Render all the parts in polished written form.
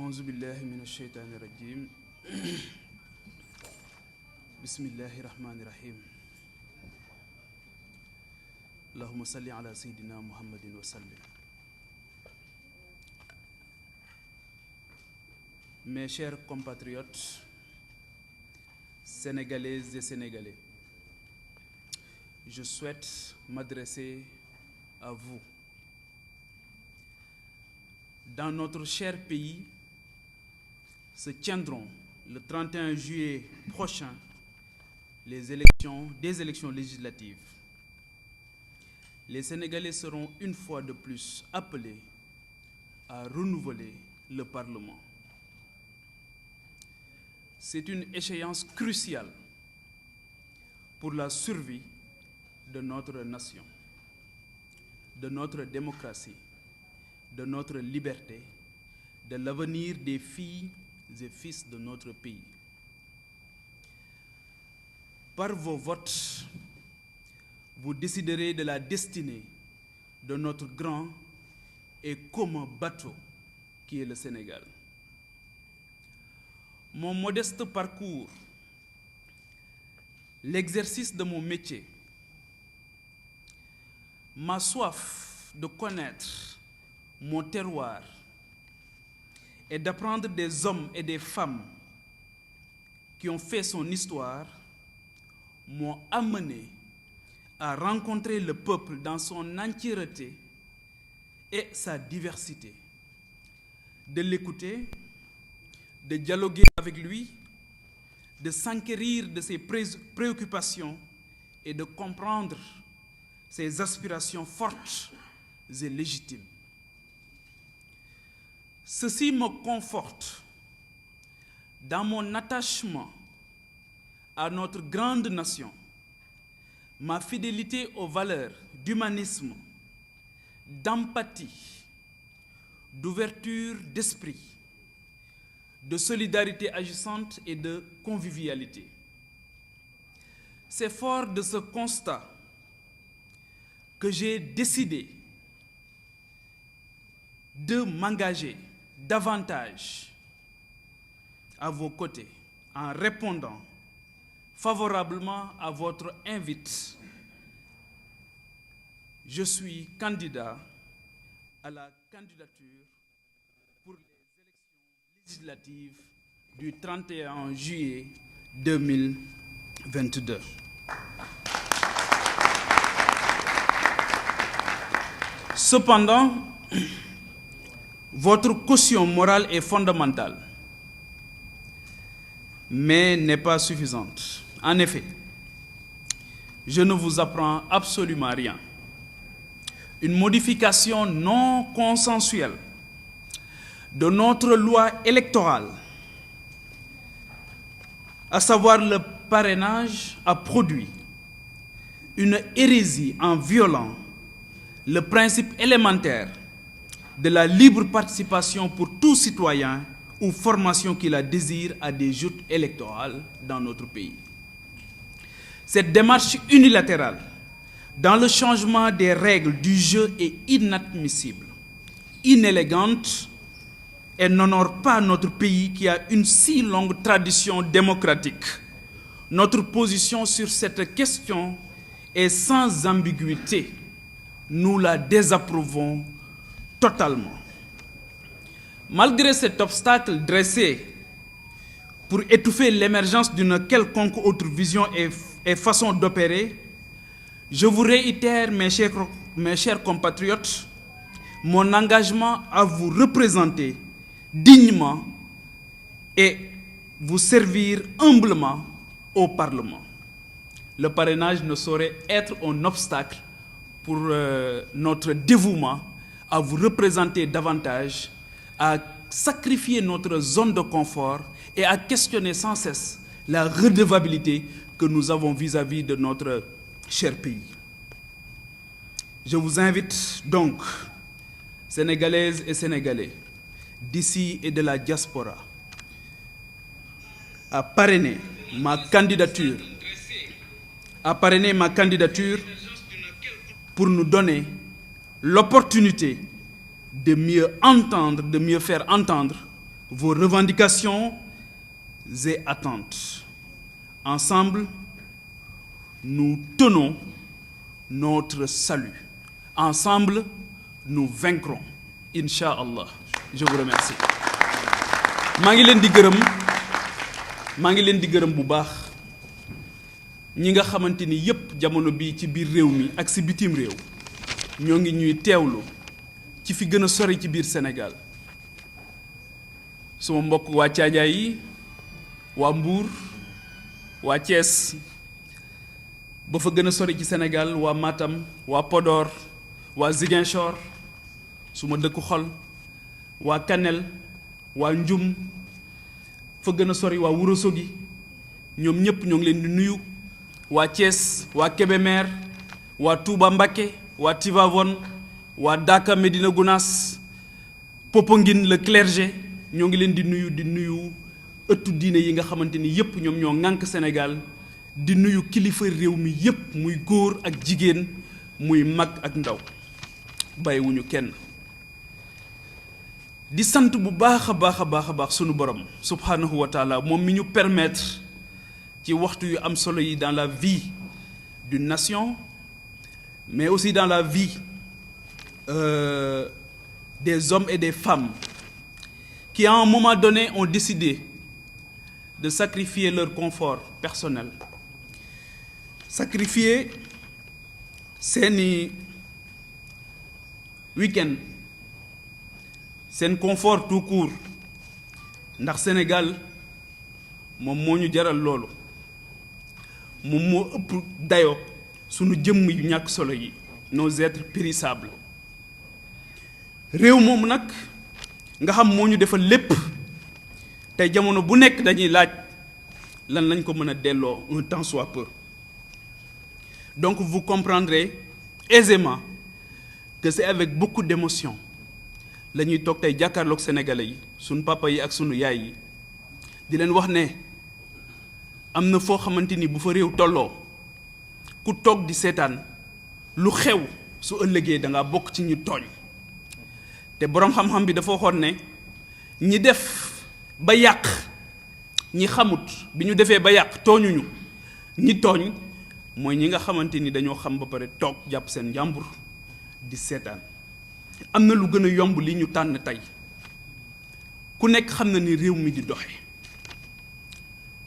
أعوذ بالله من الشيطان الرجيم بسم الله الرحمن الرحيم اللهم صل على سيدنا محمد وسلم. Mes chers compatriotes, sénégalaises et sénégalais, je souhaite m'adresser à vous. Dans notre cher pays, se tiendront le 31 juillet prochain des élections législatives. Les Sénégalais seront une fois de plus appelés à renouveler le Parlement. C'est une échéance cruciale pour la survie de notre nation, de notre démocratie, de notre liberté, de l'avenir des filles et fils de notre pays. Par vos votes, vous déciderez de la destinée de notre grand et commun bateau qui est le Sénégal. Mon modeste parcours, l'exercice de mon métier, ma soif de connaître mon terroir et d'apprendre des hommes et des femmes qui ont fait son histoire m'ont amené à rencontrer le peuple dans son entièreté et sa diversité, de l'écouter, de dialoguer avec lui, de s'enquérir de ses préoccupations et de comprendre ses aspirations fortes et légitimes. Ceci me conforte dans mon attachement à notre grande nation, ma fidélité aux valeurs d'humanisme, d'empathie, d'ouverture d'esprit, de solidarité agissante et de convivialité. C'est fort de ce constat que j'ai décidé de m'engager davantage à vos côtés en répondant favorablement à votre invite. Je suis candidat à la candidature pour les élections législatives du 31 juillet 2022. Cependant, votre caution morale est fondamentale, mais n'est pas suffisante. En effet, je ne vous apprends absolument rien. Une modification non consensuelle de notre loi électorale, à savoir le parrainage, a produit une hérésie en violant le principe élémentaire de la libre participation pour tout citoyen ou formation qui la désire à des joutes électorales dans notre pays. Cette démarche unilatérale dans le changement des règles du jeu est inadmissible, inélégante et n'honore pas notre pays qui a une si longue tradition démocratique. Notre position sur cette question est sans ambiguïté. Nous la désapprouvons totalement. Malgré cet obstacle dressé pour étouffer l'émergence d'une quelconque autre vision et façon d'opérer, je vous réitère, mes chers compatriotes, mon engagement à vous représenter dignement et vous servir humblement au Parlement. Le parrainage ne saurait être un obstacle pour notre dévouement à vous représenter davantage, à sacrifier notre zone de confort et à questionner sans cesse la redevabilité que nous avons vis-à-vis de notre cher pays. Je vous invite donc, Sénégalaises et Sénégalais, d'ici et de la diaspora, à parrainer ma candidature pour nous donner l'opportunité de mieux entendre, de mieux faire entendre vos revendications et attentes. Ensemble, nous tenons notre salut. Ensemble, nous vaincrons. Inch'Allah. Je vous remercie. maa ngi leen di gërëm bu baax ñi nga xamante ni yépp jamono bi ci biir réew mi ak ci bitim réew ñoo ngi ñuy teewlu ci fi gën a sori ci biir Sénégal suma mbokk waa Caajaay yi waa Mbuur waa Thiès ba fa gën a sori ci Sénégal waa Matam waa Podor waa Ziguinchor suma dëkku xol waa Kanel waa Njum fa gën a sori waa Ourossogui ñoom ñépp ñoo ngi leen di nuyu waa Thiès waa Kébémer waa Touba Mbacké waa Tivaouane waa Daka Médina Gounass Popenguine le clergé ñoo ngi leen di nuyu ëttu diine yi nga xamante ni yépp ñoom ñoo ŋànk Sénégal di nuyu kilifa réew mi yépp muy góor ak jigéen muy mag ak ndaw bàyyiwuñu kenn di sant bu baax a baax sunu borom subhanahu wa taala moom mi ñu permettre ci waxtu yu am solo yi dans la vie d'une nation mais aussi dans la vie des hommes et des femmes qui à un moment donné ont décidé de sacrifier leur confort personnel, sacrifier seeni week-end seen confort tout court ndax Sénégal moom moo ñu jaral loolu moom moo ëpp dayoo sunu jëmm yu ñàkk solo yi nos êtres périssables réew moom nag nga xam moo ñu defal lépp tey jamono bu nekk dañuy laaj lan lañ ko mën a delloo un temps soit peu donc vous comprendrez aisément que c'est avec beaucoup d'émotion la ñuy toog tey jàkkaarloog sénégalais yi sunu papa yi ak sunu yaay yi di leen wax ne am na foo xamante ni bu fa réew tolloo ku toog di seetaan lu xew su ëllëgee da ngaa bokk ci ñu tooñ te boroom xam-xam bi dafa waxoon ne ñi def ba yàq ñi xamut bi ñu defee ba yàq tooñuñu ñi tooñ mooy ñi nga xamante ni dañoo xam ba pare toog jàpp seen njàmbur di seetaan am na lu gën a yomb li ñu tànn tey ku nekk xam na ni réew mi di doxe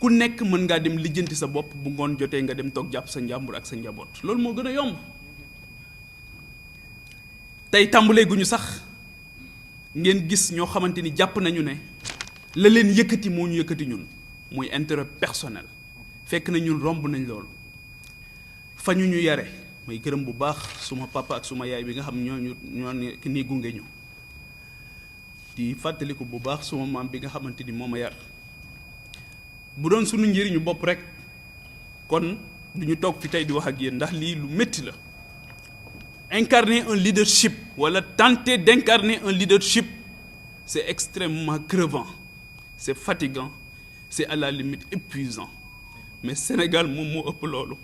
ku nekk mën ngaa dem lijjanti sa bopp bu ngoon jotee nga dem toog jàpp sa njàmbur ak sa njaboot loolu moo gën a yomb tey tàmbalee gu ñu sax ngeen gis ñoo xamante ni jàpp nañu ne la leen yëkkati moo ñu yëkkati ñun muy intérêt personnel fekk na ñun romb nañ loolu fa ñu yare may gërëm bu baax suma papa ak suma yaay bi nga xam ñoo ni gunge ñu di fàttaliku bu baax suma maam bi nga xamante ni moo ma yar bu doon sunu njëriñu bopp rek kon du ñu toog fi tey di wax ak yéen ndax lii lu métti la incarner un leadership wala tenter d'incarner un leadership c'est extrêmement crevant c'est fatigant c'est à la limite épuisant mais Sénégal moom moo ëpp loolu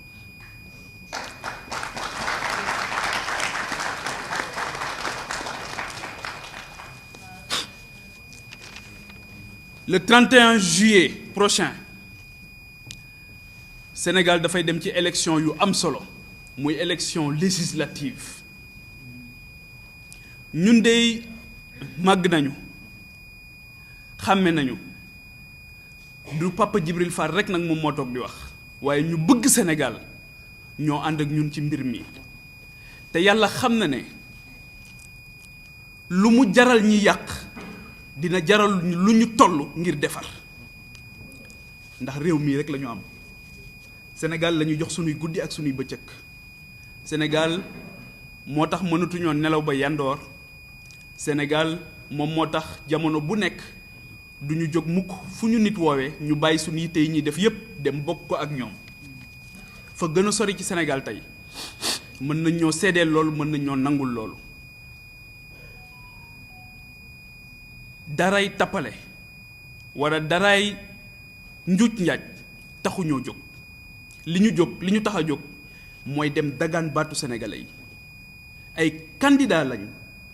le 31 juillet prochain Sénégal dafay dem ci élection yu am solo muy élection législative ñun dey màgg nañu xàmme nañu du Papa Djibril Fall rek nag moom moo toog di wax waaye ñu bëgg Sénégal ñoo ànd ak ñun ci mbir mi te yàlla xam na ne lu mu jaral ñi yàq dina jaral lu ñu toll ngir defar ndax réew mii rek la ñu am Sénégal la ñuy jox sunuy guddi ak sunuy bëccëg Sénégal moo tax mënatuñoo nelaw ba yandoor Sénégal moom moo tax jamono bu nekk du ñu jóg mukk fu ñu nit woowee ñu bàyyi suñu yitte yi ñuy def yépp dem bokk ko ak ñoom fa gën a sori ci Sénégal tey mën nañ ñoo seedeel loolu mën nañ ñoo nangul loolu daray tappale wala daray njuuj njaaj taxuñoo jóg li ñu tax a jóg mooy dem dagaan baatu sénégalais yi ay candidat lañ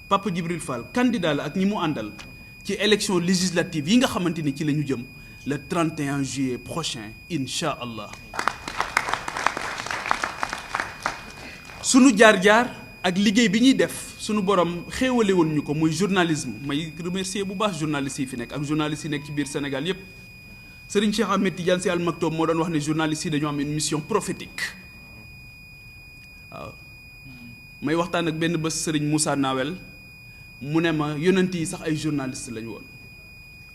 Papa Djibril Fall candidat la ak ñi mu àndal ci élection législative yi nga xamante ni ci la ñu jëm le 31 juillet prochain incha allah. sunu jaar-jaar ak liggéey bi ñuy def sunu borom xéewale woon ñu ko muy journalisme may remercier bu baax journalistes yi fi nekk ak journalistes yi nekk ci biir Sénégal yépp Serigne Cheikh Ahmed Tidiane Sy Al Maktoum moo doon wax ne journalistes yi dañoo am une mission prophétique waaw may waxtaan ak benn bés Serigne Moussa Nawel mu ne ma yonent yi sax ay journalistes lañu woon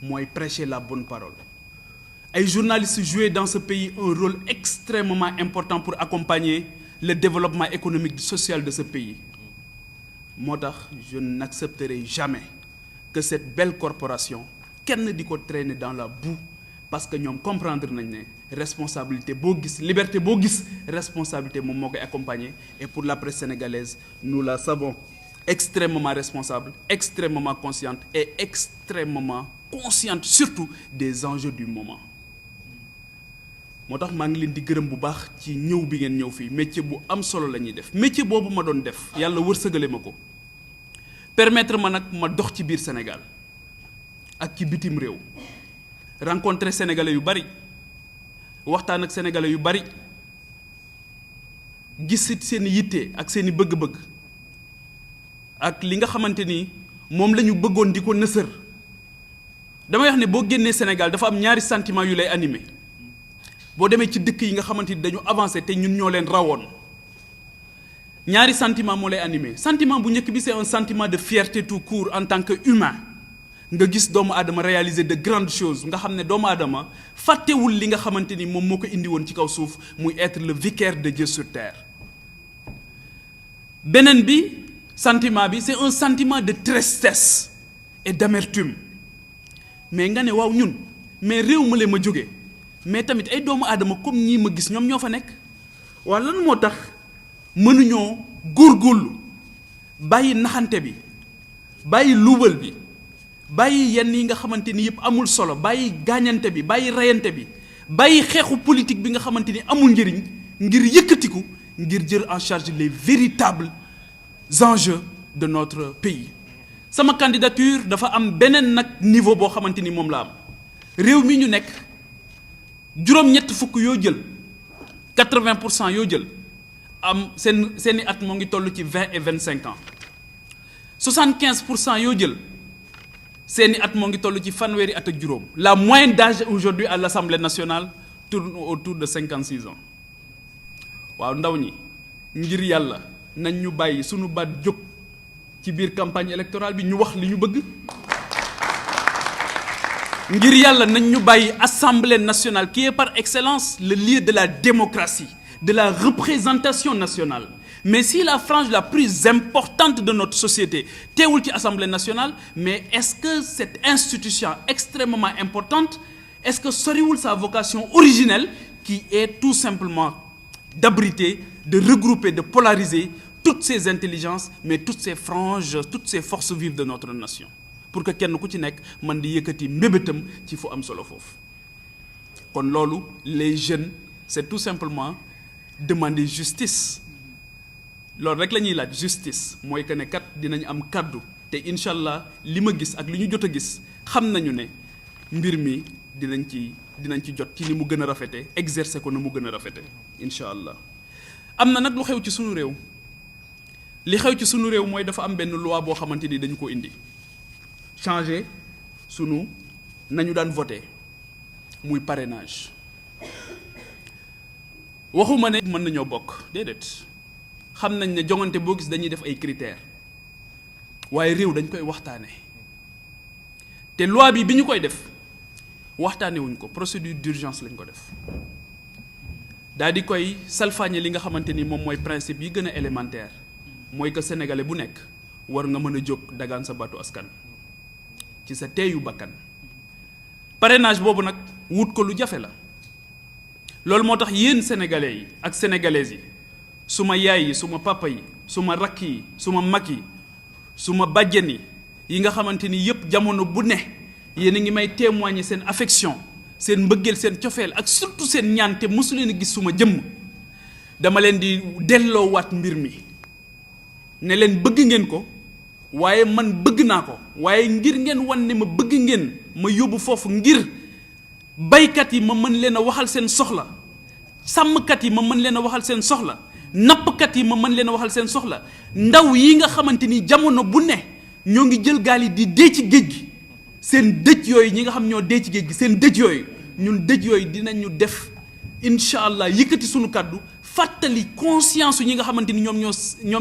mooy prêcher la bonne parole ay journalistes jouaient dans ce pays un rôle extrêmement important pour accompagner le développement économique et social de ce pays moo tax je n'accepterai jamais que cette belle corporation kenn di ko traîner dans la boue parce que ñoom comprendre nañ ne responsabilité boo gis liberté boo gis responsabilité moom moo koy accompagner et pour la presse sénégalaise nous la savons extrêmement responsable extrêmement consciente et extrêmement consciente surtout des enjeux du moment moo tax maa ngi leen di gërëm bu baax ci ñëw bi ngeen ñëw fii métier bu am solo la ñuy def métier boobu ma doon def yàlla wërsëgale ma ko permettre ma nag ma dox ci biir Sénégal ak ci bitim réew rencontrer sénégalais yu bari waxtaan ak sénégalais yu bari gis seen yitte ak seen i bëgg-bëgg ak li nga xamante ni moom la ñu bëggoon di ko nësër damay wax ne boo génnee Sénégal dafa am ñaari sentiment yu lay animé boo demee ci dëkk yi nga xamante ni dañu avancé te ñun ñoo leen rawoon ñaari sentiment moo lay animé sentiment bu njëkk bi c'est un sentiment de fierté tout court en tant que humain nga gis doomu aadama réaliser de grandes choses nga xam ne doomu aadama fàttewul li nga xamante ni moom moo ko indi woon ci kaw suuf muy être le vicaire de Dieu sur terre beneen bi sentiment bi c'est un sentiment de tristesse et d'amertume mais nga ne waaw ñun mais réew ma leen ma jógee mais tamit ay doomu aadama comme ñii ma gis ñoom ñoo fa nekk waaw lan moo tax mënuñoo góorgóorlu bàyyi naxante bi bàyyi luubal bi bàyyi yenn yi nga xamante ni yëpp amul solo bàyyi gaañante bi bàyyi reyante bi bàyyi xeexu politique bi nga xamante ni amul njëriñ ngir yëkkatiku ngir jël en charge les véritables enjeux de notre pays sama candidature dafa am beneen nag niveau boo xamante ni moom la am réew mi ñu nekk juróom-ñett fukk yoo jël 80% yoo jël am seeni at moo ngi toll ci 20 et 25 ans 75% yoo jël seeni at moo ngi toll ci fanweeri at ak juróom la moyenne d'âge aujourd'hui à l'Assemblée nationale tourne autour de 56 ans waaw ndaw ñi ngir yàlla nañ ñu bàyyi sunu baat jóg ci biir campagne électorale bi ñu wax li ñu bëgg ngir yàlla nañ ñu bàyyi Assemblée nationale qui est par excellence le lieu de la démocratie de la représentation nationale mais si la frange la plus importante de notre société teewul ci Assemblée nationale mais est-ce que cette institution extrêmement importante est-ce que soriwul sa vocation originelle qui est tout simplement d'abriter de regrouper de polariser toutes ces intelligences mais toutes ces franges toutes ces forces vives de notre nation pour que kenn ku ci nekk man di yëkkati mbébétam ci fu am solo foofu kon loolu les jeunes c'est tout simplement demander justice loolu rek la ñuy laaj justice mooy que ne kat dinañ am kaddu te incha allah li ma gis ak li ñu jot a gis xam nañu ne mbir mi dinañ ci jot ci ni mu gën a rafete exercer ko na mu gën a rafete incha allah am na nag lu xew ci sunu réew li xew ci sunu réew mooy dafa am benn loi boo xamante ni dañu ko indi changer sunu nañu daan voter muy parrainage waxuma ne mën nañoo bokk déedéet xam nañ ne jongante boo gis dañuy def ay critères waaye réew dañ koy waxtaane te loi bi ñu koy def waxtaane wuñ ko procédure d'urgence lañ ko def daal di koy salfaañe li nga xamante ni moom mooy principe yi gën a élémentaire mooy que sénégalais bu nekk war nga mën a jóg dagaan sa baatu askan ci sa teeyu bakkan parrainage boobu nag wut ko lu jafe la loolu moo tax yéen sénégalais yi ak sénégalaises yi suma yaay yi suma papa yi suma rakk yi suma mag yi suma bàjjen yi nga xamante ni yépp jamono bu ne yéen a ngi may témoigner seen affection seen mbëggeel seen cofeel ak surtout seen ñaan te mosu leen a gis suma jëmm dama leen di delloowaat mbir mi ne leen bëgg ngeen ko waaye man bëgg naa ko waaye ngir ngeen wan ne ma bëgg ngeen ma yóbbu foofu ngir baykat yi ma mën leen a waxal seen soxla sàmmkat yi ma mën leen a waxal seen soxla nappkat yi ma mën leen a waxal seen soxla ndaw yi nga xamante ni jamono bu ne ñoo ngi jël gaal yi di dee ci géej gi seen dëj yooyu ñi nga xam ñoo dee ci géej gi seen dëj yooyu ñun dëj yooyu dinañu def incha allah yëkkati sunu kàddu fàttali conscience ñi nga xamante ni ñoom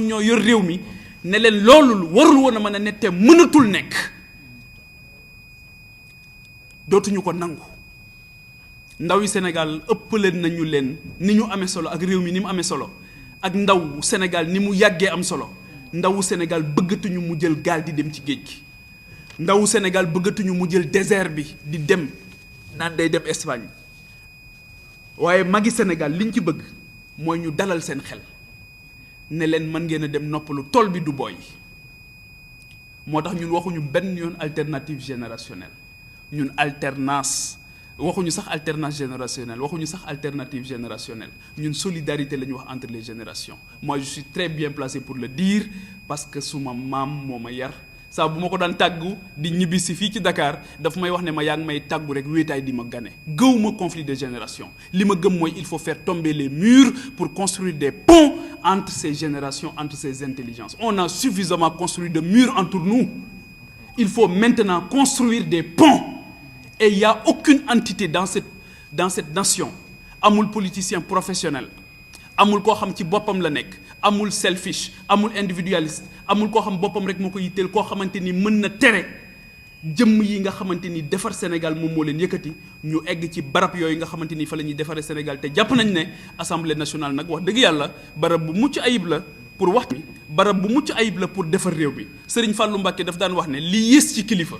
ñoo yor réew mi ne leen loolu warul woon a mën a ne te mënatul nekk dootuñu ko nangu ndaw yi Sénégal ëppaleen nañu leen ni ñu amee solo ak réew mi ni mu amee solo ak ndaw Sénégal ni mu yàggee am solo ndawu Sénégal bëggatuñu mu jël gaal di dem ci géej gi ndawu Sénégal bëggatuñu mu jël désert bi di dem naan day dem Espagne waaye magi Sénégal liñ ci bëgg mooy ñu dalal seen xel ne leen mën ngeen a dem noppalu tool bi du booy moo tax ñun waxuñu benn yoon alternative générationnelle ñun alternance waxuñu sax alternance générationnelle waxuñu sax alternative générationnelle ñun solidarité la ñu wax entre les générations moi je suis très bien placé pour le dire parce que suma maam moo ma yar saa bu ma ko daan tàggu di ñibbi si fii ci Dakar daf may wax ne ma yaa ngi may tàggu rek wéetaay di ma gane gëwuma conflit de génération li ma gëm mooy il faut faire tomber les murs pour construire des ponts entre ces générations entre ces intelligences on a suffisamment construit de murs entre nous il faut maintenant construire des ponts et il y a aucune entité dans cette nation amul politicien professionnel amul koo xam ci boppam la nekk amul selfish amul individualiste amul koo xam boppam rek moo ko yitteel koo xamante ni mën na tere jëmm yi nga xamante ni defar Sénégal moom moo leen yëkkati ñu egg ci barab yooyu nga xamante ni fa la ñuy defaree Sénégal te jàpp nañ ne assemblée nationale nag wax dëgg yàlla barab bu mucc ayib la pour wax mi barab bu mucc ayib la pour defar réew mi Serigne Fallou Mbacké daf daan wax ne li yées ci kilifa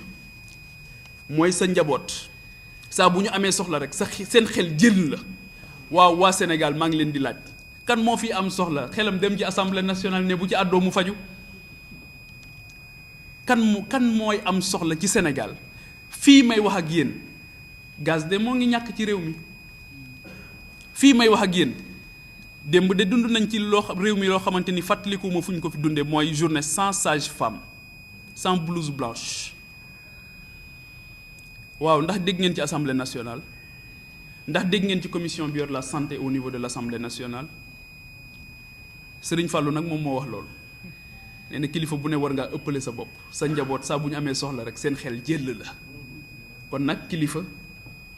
mooy sa njaboot saa bu ñu amee soxla rek sa seen xel jël la waaw waa Sénégal maa ngi leen di laaj kan moo fi am soxla xelam dem ci assemblée nationale ne bu ci àddoo mu faju kan mooy am soxla ci Sénégal fii may wax ak yéen gaz de moo ngi ñàkk ci réew mi fii may wax ak yéen démb de dund nañ ci réew mi loo xamante ni fàttaliku ma fu ñu ko fi dundee mooy journée sans sage-femme sans blouse blanche waaw ndax dégg ngeen ci assemblée nationale ndax dégg ngeen ci commission bi yor la santé au niveau de l'assemblée nationale Serigne Fallou nag moom moo wax loolu nee na kilifa bu ne war ngaa ëppale sa bopp sa njaboot saa bu ñu amee soxla rek seen xel jël la kon nag kilifa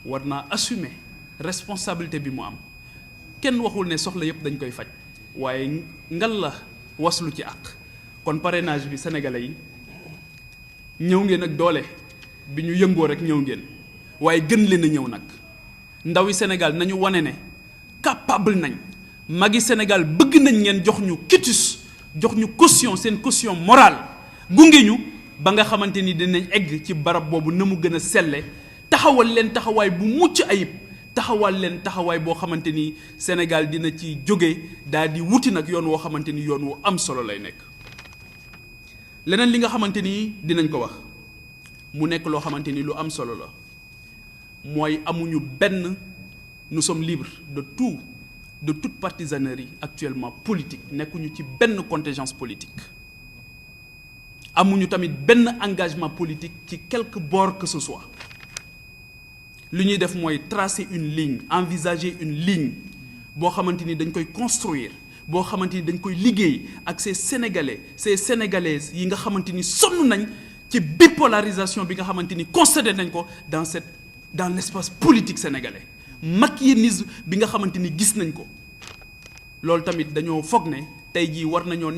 war naa assumer responsabilité bi mu am kenn waxul ne soxla yépp dañ koy faj waaye ngal la waslu ci àq kon parrainage bi sénégalais yi ñëw ngeen ak doole bi ñu yëngoo rek ñëw ngeen waaye gën leen a ñëw nag ndawi Sénégal nañu wane ne capable nañ magi Sénégal bëgg nañ ngeen jox ñu quitus jox ñu caution seen caution morale gunge ñu ba nga xamante ni dinañ egg ci barab boobu na mu gën a selle taxawal leen taxawaay bu mucc ayib taxawal leen taxawaay boo xamante ni Sénégal dina ci jóge daal di wuti nag yoon woo xamante ni yoon wu am solo lay nekk leneen li nga xamante ni dinañ ko wax mu nekk loo xamante ni lu am solo la mooy amuñu benn nous sommes libres de toute partisanerie actuellement politique nekkuñu ci benn contingence politique amuñu tamit benn engagement politique ci quelque bord que ce soit li ñuy def mooy tracer une ligne envisager une ligne boo xamante ni dañ koy construire boo xamante ni dañ koy liggéey ak ces sénégalais ces sénégalaises yi nga xamante ni sonn nañ ci bipolarisation bi nga xamante ni constaté nañ ko dans l'espace politique sénégalais machiavélisme bi nga xamante ni gis nañ ko loolu tamit dañoo foog ne tey jii war nañoo nekk